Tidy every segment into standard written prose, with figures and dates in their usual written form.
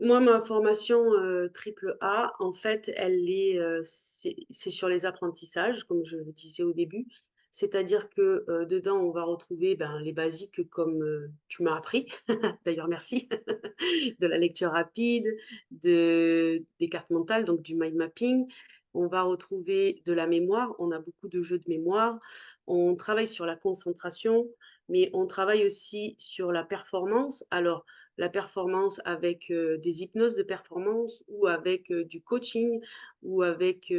Moi, ma formation, triple A, en fait, elle est, c'est sur les apprentissages, comme je le disais au début. C'est-à-dire que, dedans, on va retrouver, ben, les basiques comme, tu m'as appris, d'ailleurs merci, de la lecture rapide, des cartes mentales, donc du mind mapping. On va retrouver de la mémoire, on a beaucoup de jeux de mémoire. On travaille sur la concentration, mais on travaille aussi sur la performance. Alors, la performance avec des hypnoses de performance ou avec du coaching ou avec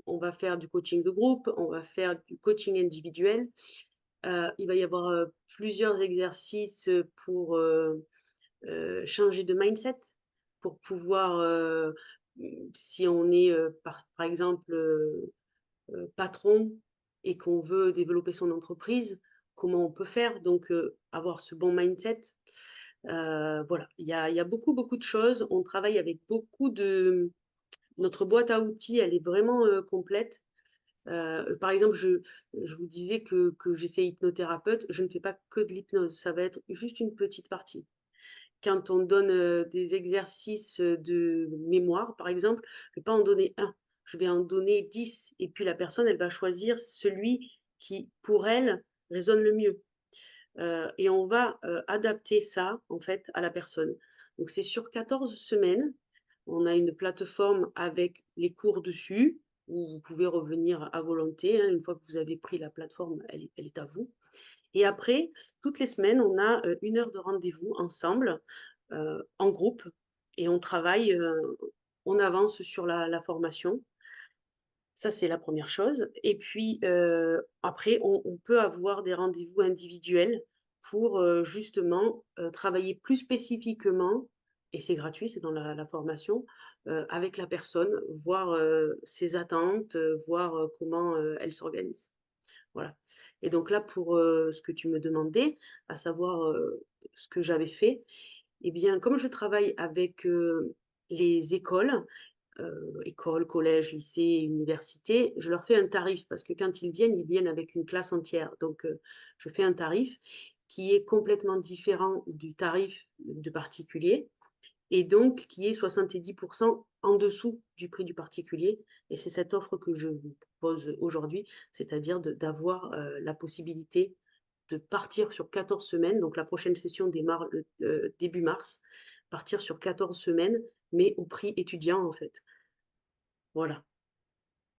on va faire du coaching de groupe, on va faire du coaching individuel. Il va y avoir plusieurs exercices pour changer de mindset, pour pouvoir, si on est par exemple patron et qu'on veut développer son entreprise, comment on peut faire? Donc, avoir ce bon mindset. Voilà, il y a beaucoup, beaucoup de choses. On travaille avec beaucoup de notre boîte à outils, elle est vraiment, complète. Par exemple, je vous disais que j'étais hypnothérapeute, je ne fais pas que de l'hypnose, ça va être juste une petite partie. Quand on donne, des exercices, de mémoire, par exemple, je ne vais pas en donner un, je vais en donner 10 et puis la personne, elle va choisir celui qui, pour elle, résonne le mieux. Et on va, adapter ça, en fait, à la personne. Donc c'est sur 14 semaines. On a une plateforme avec les cours dessus, où vous pouvez revenir à volonté, hein. Une fois que vous avez pris la plateforme, elle est à vous. Et après, toutes les semaines, on a, 1 heure de rendez-vous ensemble, en groupe et on travaille, on avance sur la formation. Ça, c'est la première chose et puis, après on peut avoir des rendez-vous individuels pour, justement, travailler plus spécifiquement et c'est gratuit, c'est dans la formation, avec la personne, voir, ses attentes, voir, comment, elle s'organise. Voilà et donc là, pour, ce que tu me demandais, à savoir, ce que j'avais fait et bien, comme je travaille avec, les écoles, écoles, collèges, lycées, universités, je leur fais un tarif parce que quand ils viennent avec une classe entière. Donc, je fais un tarif qui est complètement différent du tarif de particulier et donc qui est 70 en dessous du prix du particulier et c'est cette offre que je vous propose aujourd'hui, c'est-à-dire d'avoir, la possibilité de partir sur 14 semaines. Donc la prochaine session démarre le début mars, partir sur 14 semaines, mais au prix étudiant, en fait. Voilà.